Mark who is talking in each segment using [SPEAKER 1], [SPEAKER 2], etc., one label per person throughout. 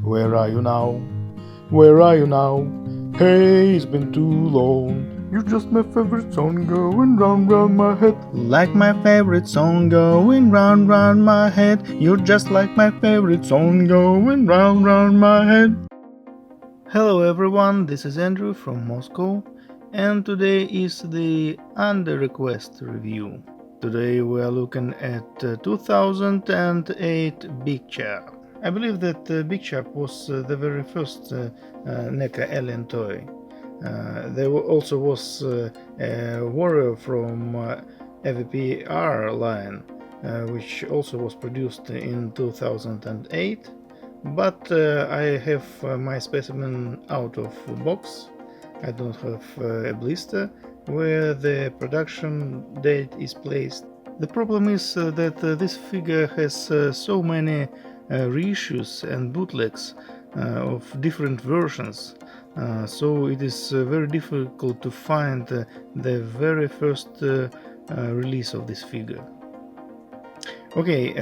[SPEAKER 1] Where are you now? Where are you now? Hey, it's been too long. You're just my favorite song going round round my head. Like my favorite song going round round my head. You're just like my favorite song going round round my head. Hello everyone, this is Andrew from Moscow, and today is the Under Request review. Today we are looking at 2008 Big Chap. I believe that Big Chap was the very first Neca alien toy. There also was a Warrior from AVP-R line, which also was produced in 2008. But I have my specimen out of box. I don't have a blister where the production date is placed. The problem is that this figure has so many reissues and bootlegs of different versions, so it is very difficult to find the very first release of this figure. Okay,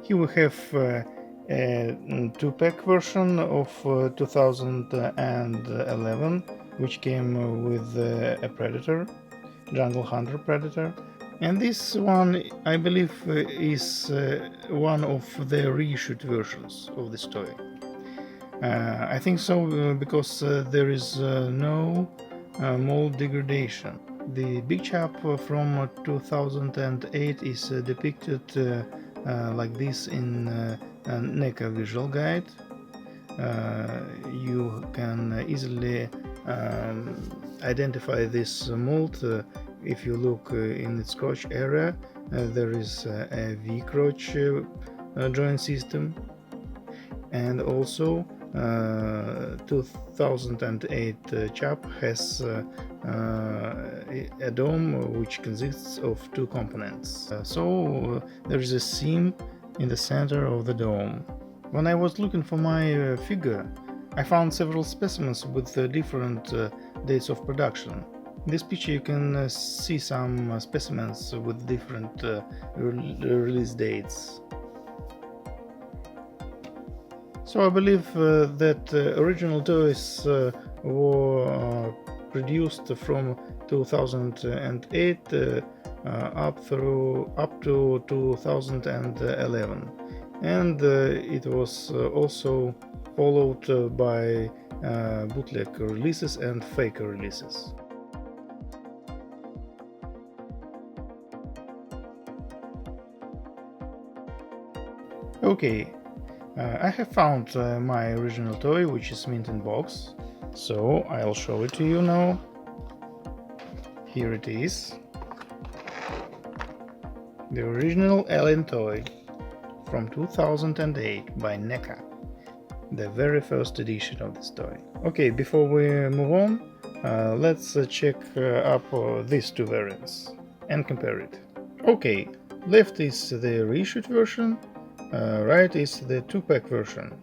[SPEAKER 1] here we have a 2-pack version of 2011, which came with a Predator, Jungle Hunter Predator, and this one I believe is one of the reissued versions of this toy. I think so because there is no mold degradation. The Big Chap from 2008 is depicted like this in Neca visual guide. You can easily identify this mold if you look in its crotch area. There is a V-crotch joint system, and also 2008 Chap has a dome which consists of 2 components. So there is a seam in the center of the dome. When I was looking for my figure, I found several specimens with different dates of production. In this picture you can see some specimens with different release dates. So I believe that original toys were produced from 2008 up to 2011, and it was also followed by bootleg releases and fake releases. Okay, I have found my original toy, which is mint in box, so I'll show it to you now. Here it is, the original alien toy from 2008 by Neca, the very first edition of this toy. Okay, before we move on, let's check up these 2 variants and compare it. Okay, left is the reissued version, right is the 2-pack version,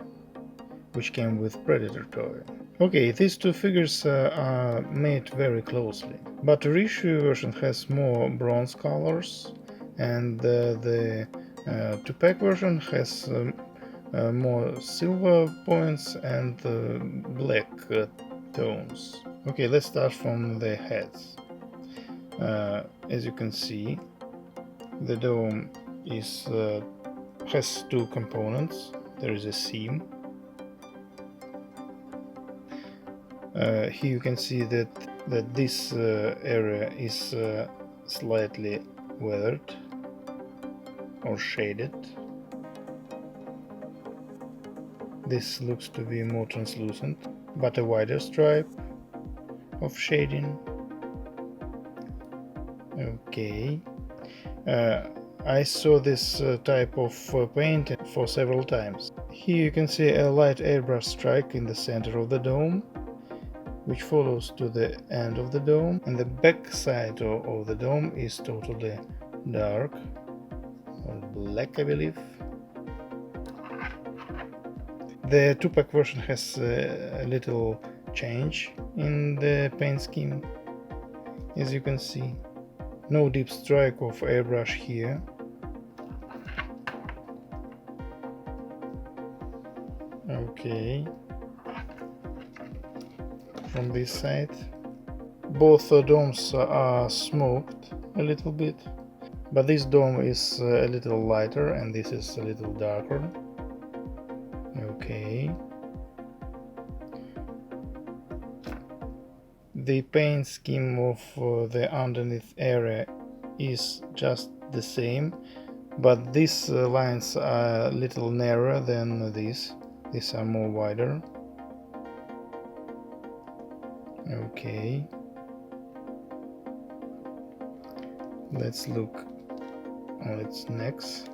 [SPEAKER 1] which came with Predator toy. Okay, these 2 figures are made very closely, but the reissue version has more bronze colors, and the 2-pack version has more silver points and black tones. Okay, let's start from the heads. As you can see, the dome is has 2 components. There is a seam. Here you can see that this area is slightly weathered or shaded. This looks to be more translucent, but a wider stripe of shading. Okay. I saw this type of paint for several times. Here you can see a light airbrush strike in the center of the dome, which follows to the end of the dome, and the back side of the dome is totally dark, or black I believe. The 2-pack version has a little change in the paint scheme, as you can see. No deep strike of airbrush here. Okay. From this side. Both domes are smoked a little bit, but this dome is a little lighter and this is a little darker. Okay. The paint scheme of the underneath area is just the same, but these lines are a little narrower than these. These are more wider. Okay. Let's look on its necks.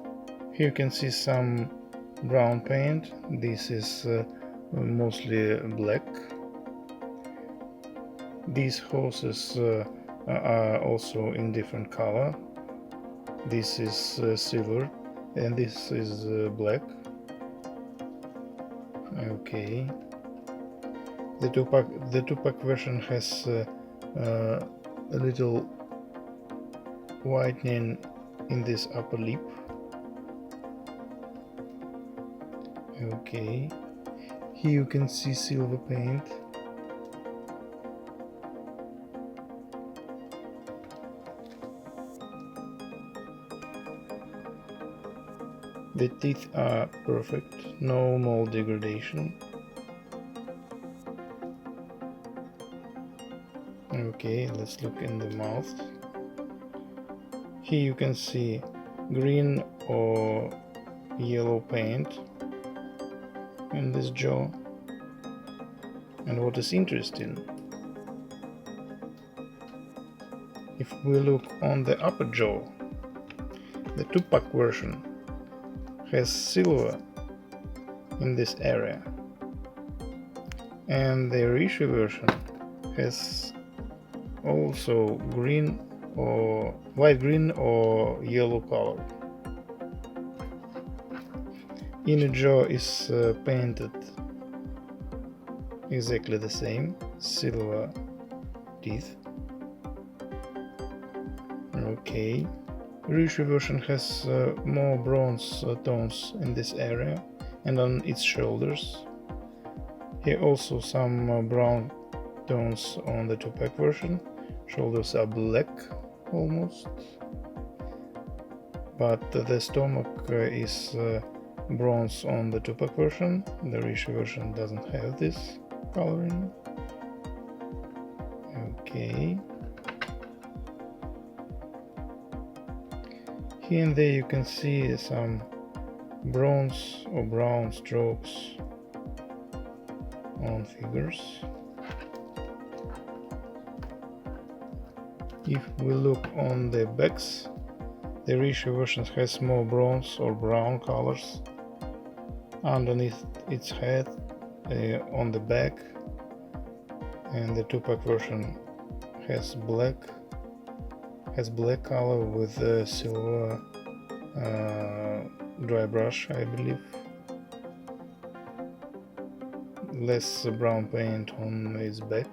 [SPEAKER 1] Here you can see some brown paint. This is mostly black. These horses are also in different color. This is silver and this is black. Okay. The two-pack version has a little whitening in this upper lip. Okay. Here you can see silver paint. The teeth are perfect, no mold degradation. Okay, let's look in the mouth. Here you can see green or yellow paint in this jaw. And what is interesting, if we look on the upper jaw, the two-pack version has silver in this area, and the reissue version has also green or light green or yellow color. Inner jaw is painted exactly the same, silver teeth. Okay. Reissue version has more bronze tones in this area and on its shoulders. Here also some brown tones on the two-pack version. Shoulders are black almost, but the stomach is bronze on the two-pack version. The reissue version doesn't have this coloring. Okay. Here and there you can see some bronze or brown strokes on figures. If we look on the backs, the reissue version has more bronze or brown colors underneath its head, on the back, and the two-pack version has black color with silver dry brush, I believe. Less brown paint on its back.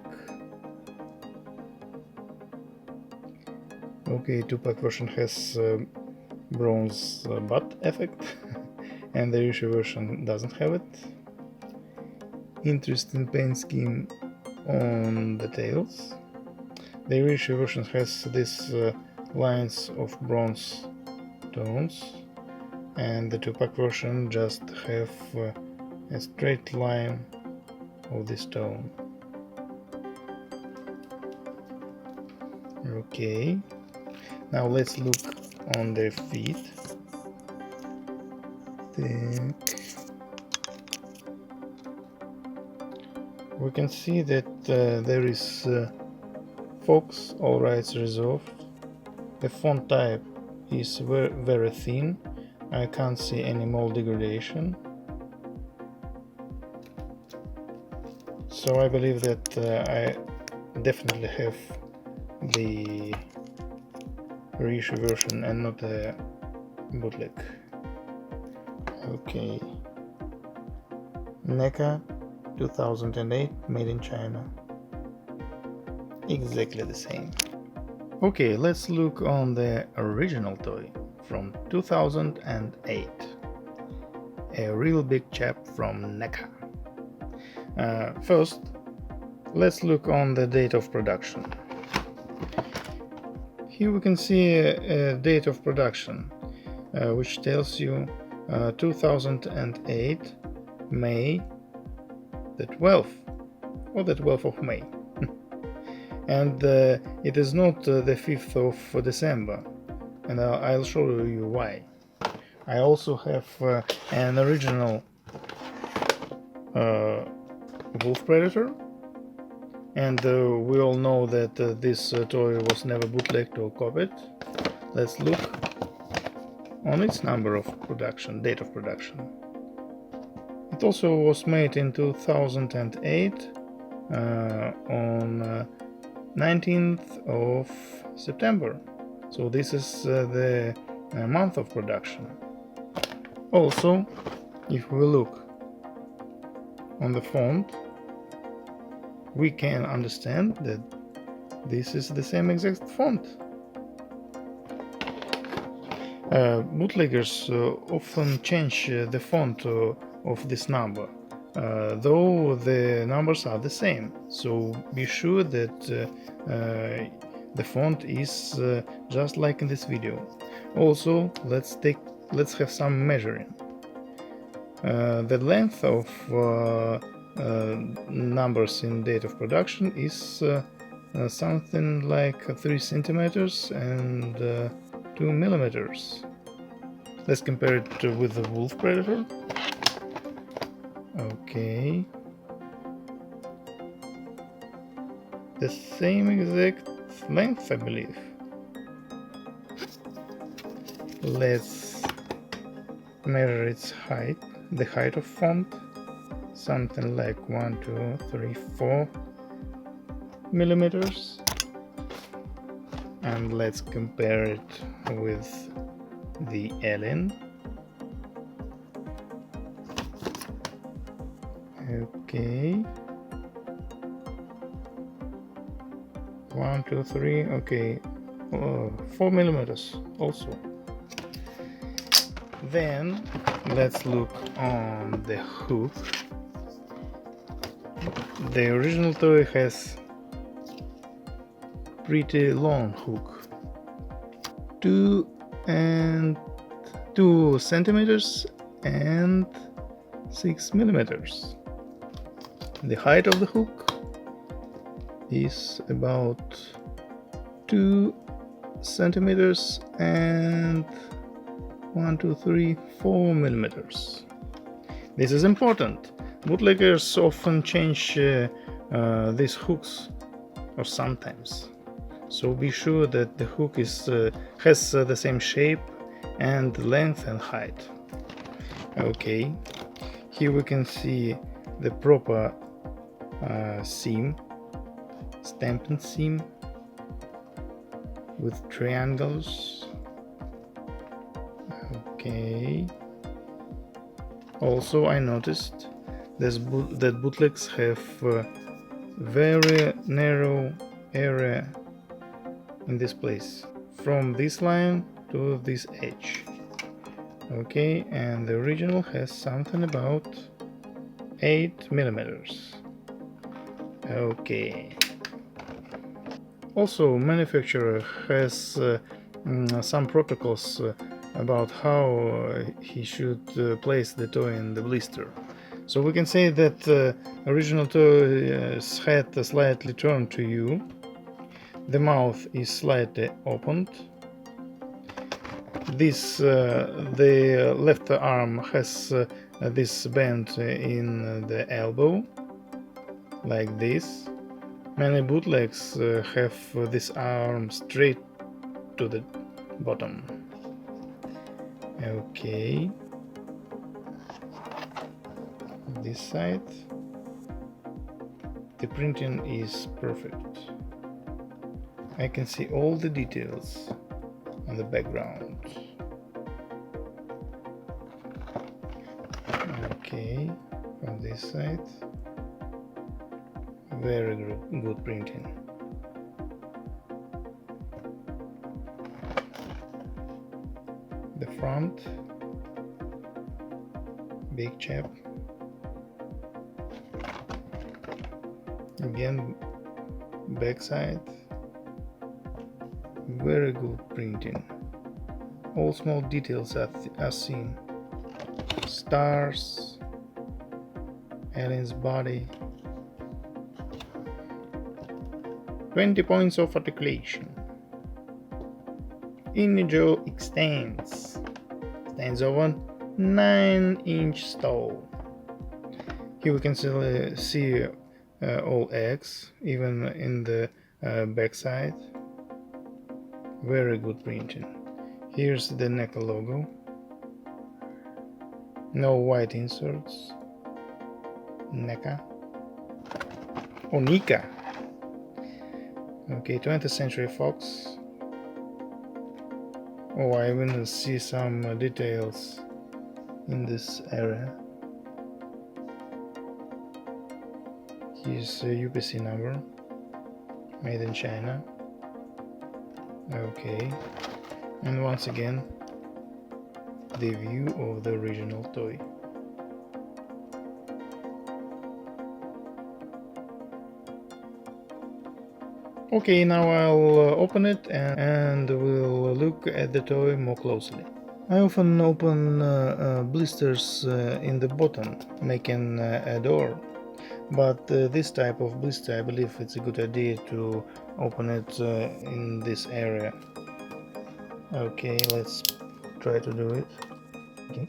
[SPEAKER 1] Okay, two-pack version has bronze butt effect and the reissue version doesn't have it. Interesting paint scheme on the tails. The reissue version has these lines of bronze tones, and the two-pack version just have a straight line of this tone. Okay, now let's look on their feet. We can see that there is Fox, all rights reserved. The font type is very thin. I can't see any mold degradation. So I believe that I definitely have the reissue version and not a bootleg. Okay. Neca 2008, made in China. Exactly the same. Okay, let's look on the original toy from 2008. A real big chap from Neca. First, let's look on the date of production. Here we can see a date of production, which tells you 2008 May the 12th, or the 12th of May. And it is not the 5th of December, and I'll show you why. I also have an original wolf predator, and we all know that this toy was never bootlegged or copied. Let's look on its number of production, date of production. It also was made in 2008 on 19th of September. So this is the month of production. Also, if we look on the font, we can understand that this is the same exact font. Bootleggers often change the font of this number, though the numbers are the same, so be sure that the font is just like in this video. Also, let's have some measuring. The length of numbers in date of production is something like 3 centimeters and 2 millimeters. Let's compare it with the wolf predator. Okay, the same exact length, I believe. Let's measure its height, the height of font, something like 1, 2, 3, 4 millimeters, and let's compare it with the alien. Okay, 1, 2, 3, okay, 4 millimeters also. Then let's look on the hook. The original toy has pretty long hook, 2 centimeters and 6 millimeters. The height of the hook is about 2 centimeters and 1, 2, 3, 4 millimeters. This is important. Bootleggers often change these hooks, or sometimes. So be sure that the hook has the same shape and length and height. Okay, here we can see the proper seam, stamping seam with triangles. Okay. Also, I noticed that bootlegs have very narrow area in this place, from this line to this edge. Okay, and the original has something about 8 millimeters. Okay. Also, manufacturer has some protocols about how he should place the toy in the blister. So we can say that original toy's head slightly turned to you, the mouth is slightly opened, the left arm has this bend in the elbow, like this. Many bootlegs have this arm straight to the bottom. Okay, this side, the printing is perfect. I can see all the details on the background. Okay, from this side, very good printing. The front, big chap. Again, backside. Very good printing. All small details are seen. Stars, alien's body. 20 points of articulation. Inner jaw extends over 9-inch tall. Here we can see all eggs, even in the backside. Very good printing. Here's the Neca logo. No white inserts. Neca. Oh, Neca. Okay, 20th Century Fox. Oh, I even see some details in this area. Here's a UPC number. Made in China. Okay. And once again, the view of the original toy. Okay, now I'll open it and we'll look at the toy more closely. I often open blisters in the bottom, making a door. But this type of blister, I believe it's a good idea to open it in this area. Okay, let's try to do it. Okay.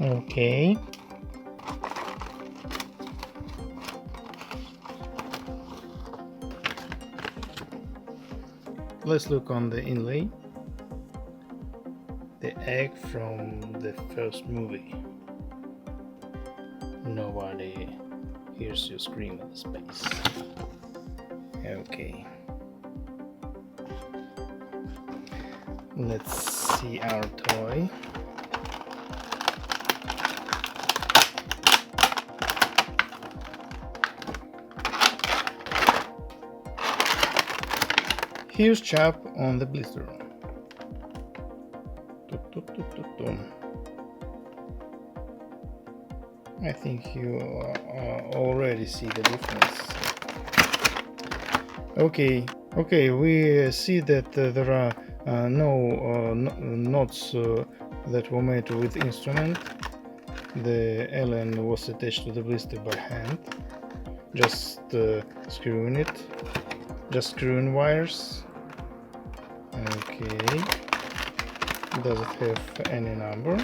[SPEAKER 1] Okay. Let's look on the inlay. The egg from the first movie. Nobody hears you scream in space. Okay. Let's see our toy. Here's Chap on the blister. I think you already see the difference. Okay, we see that there are no knots that were made with instrument. The alien was attached to the blister by hand, just screwing it, just screwing wires. Okay, does it have any number?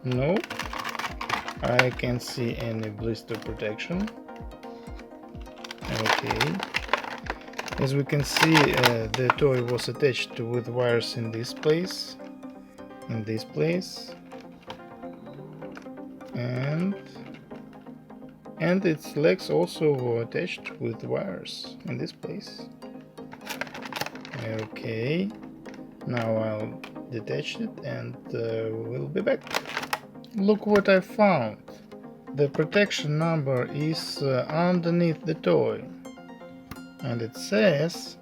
[SPEAKER 1] No, I can't see any blister protection. Okay, as we can see, the toy was attached with wires in this place, and its legs also were attached with wires in this place. Okay, now I'll detach it and we'll be back. Look what I found. The protection number is underneath the toy, and it says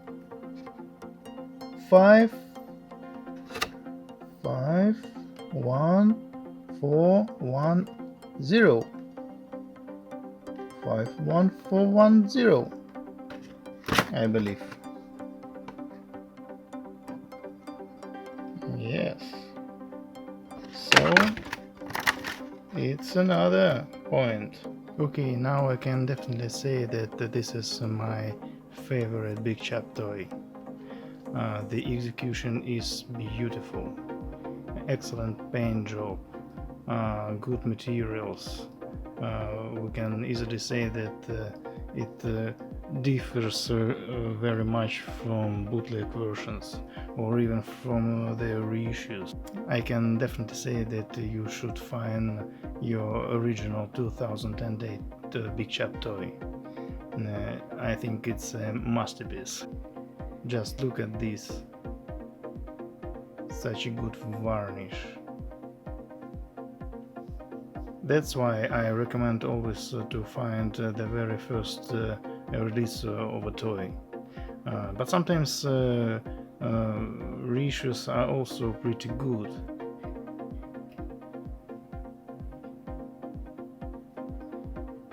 [SPEAKER 1] 51410. 51410, I believe. Yes. So it's another point. Okay, now I can definitely say that this is my favorite Big Chap toy. The execution is beautiful. Excellent paint job. Good materials. We can easily say that it differs very much from bootleg versions or even from their reissues. I can definitely say that you should find your original 2008 Big Chap toy. I think it's a masterpiece. Just look at this. Such a good varnish. That's why I recommend always to find the very first release of a toy. But sometimes reissues are also pretty good.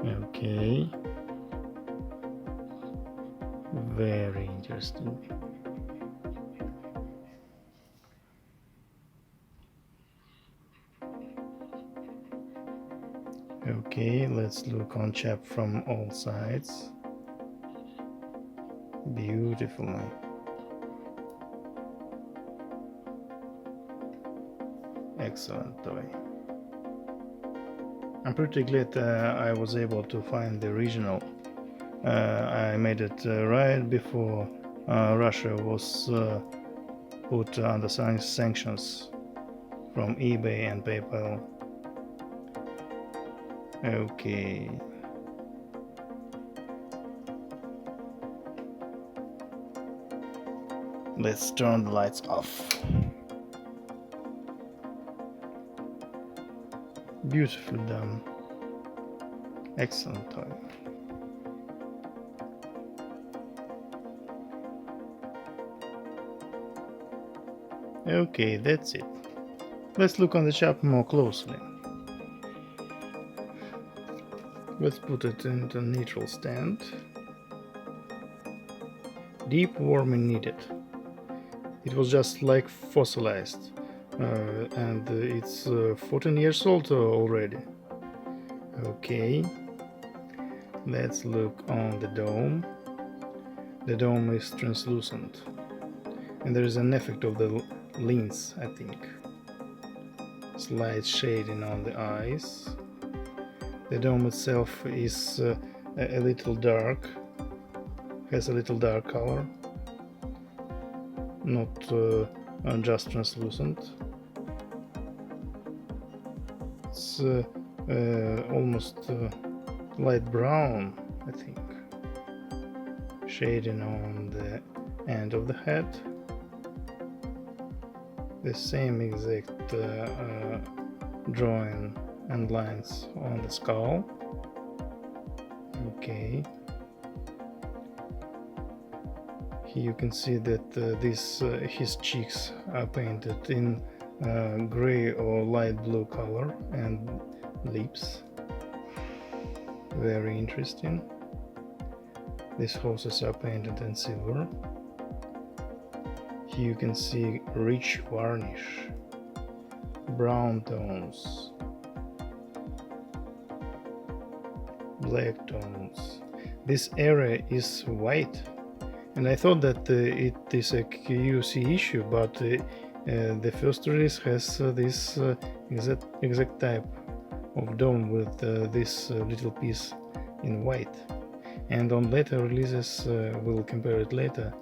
[SPEAKER 1] Okay. Very interesting. Okay, let's look on Chap from all sides. Beautiful. Excellent toy. I'm pretty glad I was able to find the original. I made it right before Russia was put under sanctions from eBay and PayPal. Okay. Let's turn the lights off. Beautifully done. Excellent toy. Okay, that's it. Let's look on the Chap more closely. Let's put it into neutral stand. Deep warming needed. It was just like fossilized, and it's 14 years old already. Okay, let's look on the dome. The dome is translucent, and there is an effect of the lens, I think. Slight shading on the eyes. The dome itself is a little dark, has a little dark color, not just translucent. It's almost light brown, I think. Shading on the end of the head. The same exact drawing and lines on the skull. Okay. Here you can see that his cheeks are painted in gray or light blue color, and lips. Very interesting. These horses are painted in silver. Here you can see rich varnish, brown tones, black tones. This area is white, and I thought that it is a QC issue, but the first release has this exact type of dome with this little piece in white, and on later releases, we'll compare it later,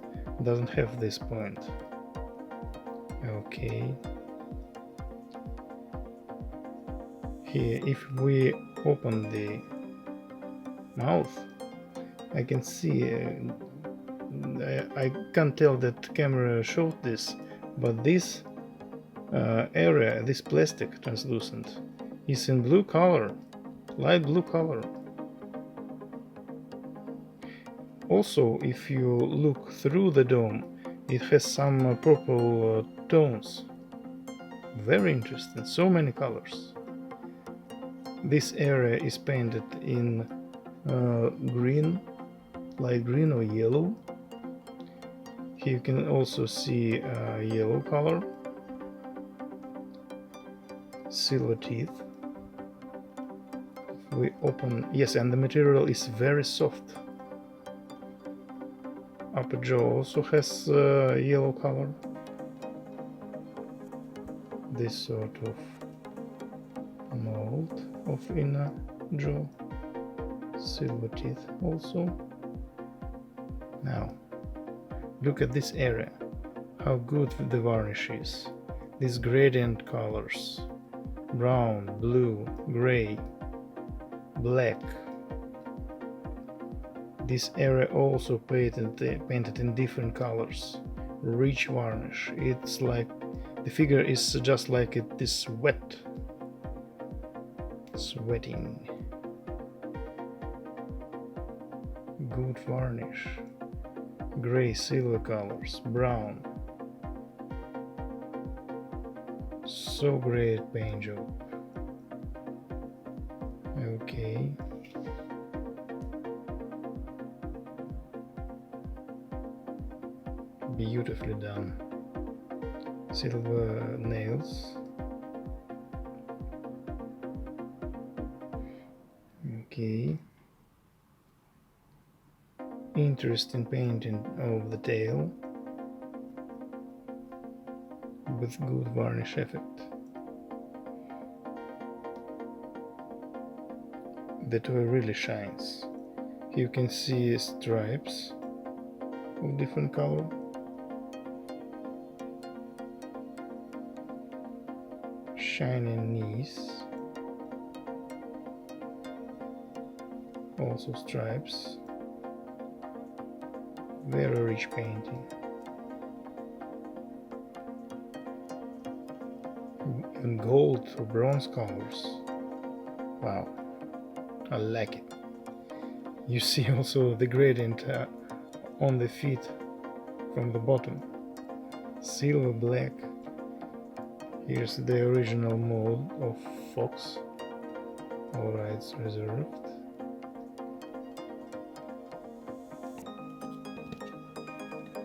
[SPEAKER 1] doesn't have this point. Okay. Here, if we open the mouth, I can see I can't tell that camera showed this, but this area, this plastic translucent, is in blue color, light blue color. Also, if you look through the dome, it has some purple tones. Very interesting, so many colors. This area is painted in green, light green or yellow. Here you can also see yellow color, silver teeth. If we open, yes, and the material is very soft. Upper jaw also has yellow color. This sort of mold of inner jaw, silver teeth also. Now, look at this area, how good the varnish is. These gradient colors, brown, blue, gray, black. This area also painted in different colors. Rich varnish. It's like the figure is just like it is wet. Sweating. Good varnish. Gray, silver colors. Brown. So great paint job. Okay. Beautifully done. Silver nails. Okay. Interesting painting of the tail with good varnish effect. The toy really shines. You can see stripes of different color. Shining knees. Also stripes. Very rich painting. Even gold or bronze colors. Wow, I like it. You see also the gradient on the feet from the bottom. Silver black. Here's the original mold of fox. All rights reserved.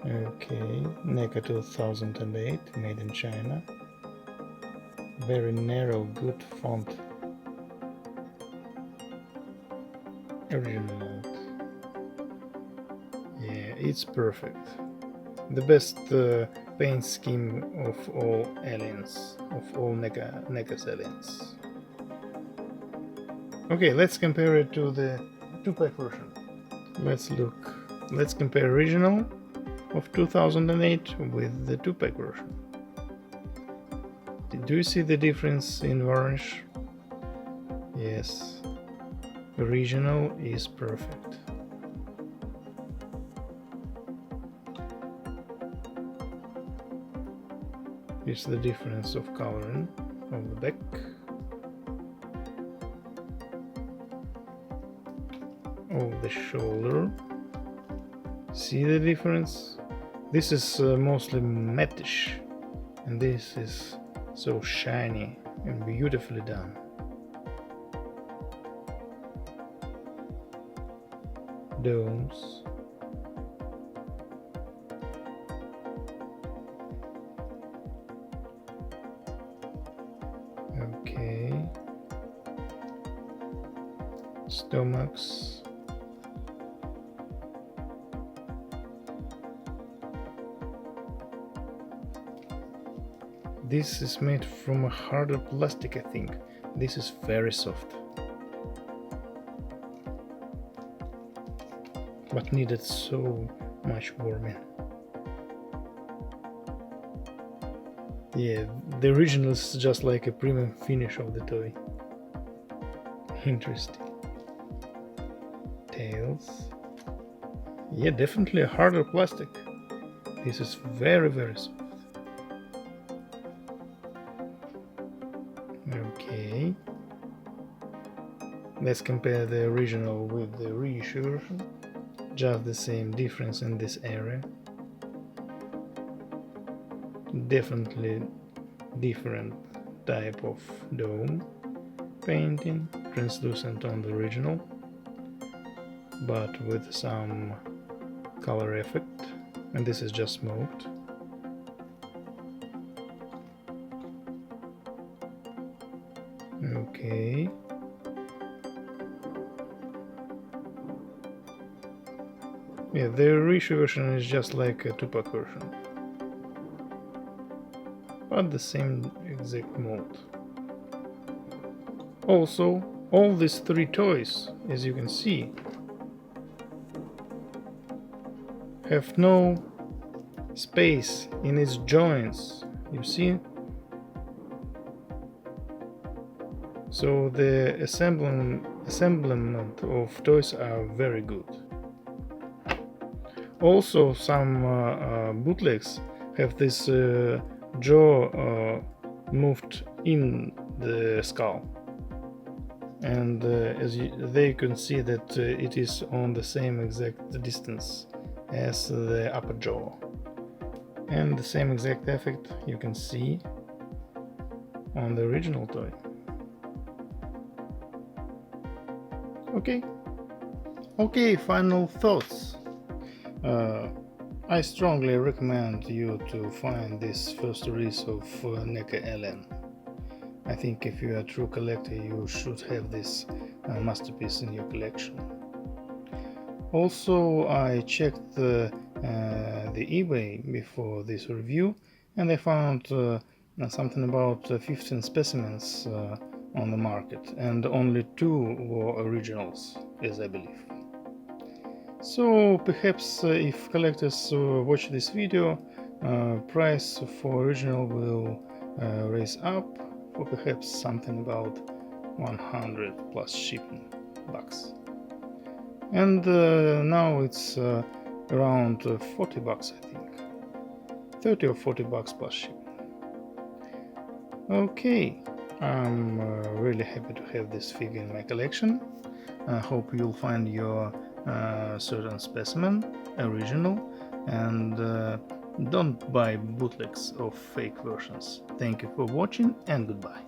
[SPEAKER 1] Okay, Neca 2008, made in China. Very narrow, good font. Original mold. Yeah, it's perfect. The best paint scheme of all aliens, of all Neca's aliens. Okay, let's compare it to the 2-pack version. Let's compare original of 2008 with the 2-pack version. Do you see the difference in varnish? Yes, original is perfect. Here's the difference of coloring of the back. Of the shoulder. See the difference? This is mostly mattish, and this is so shiny and beautifully done. Domes. Okay. Stomachs. This is made from a harder plastic, I think. This is very soft, but needed so much warming. Yeah, the original is just like a premium finish of the toy. Interesting. Tails. Yeah, definitely a harder plastic. This is very, very soft. Okay. Let's compare the original with the reissue version. Just the same difference in this area. Definitely different type of dome painting, translucent on the original, but with some color effect, and this is just smoked. Okay. Yeah, the reissue version is just like a 2-pack version, but the same exact mold. Also, all these 3 toys, as you can see, have no space in its joints, you see? So the assemblement of toys are very good. Also, some bootlegs have this jaw moved in the skull, and as they can see that it is on the same exact distance as the upper jaw, and the same exact effect you can see on the original toy. Okay, final thoughts. I strongly recommend you to find this first release of Neca LN. I think if you are a true collector, you should have this masterpiece in your collection. Also, I checked the eBay before this review, and I found something about 15 specimens on the market, and only 2 were originals, as I believe. So perhaps if collectors watch this video, price for original will raise up for perhaps something about 100 plus shipping bucks. And now it's around 40 bucks, I think. 30 or 40 bucks plus shipping. Okay, I'm really happy to have this figure in my collection. I hope you'll find your certain specimen original, and don't buy bootlegs or fake versions. Thank you for watching, and goodbye.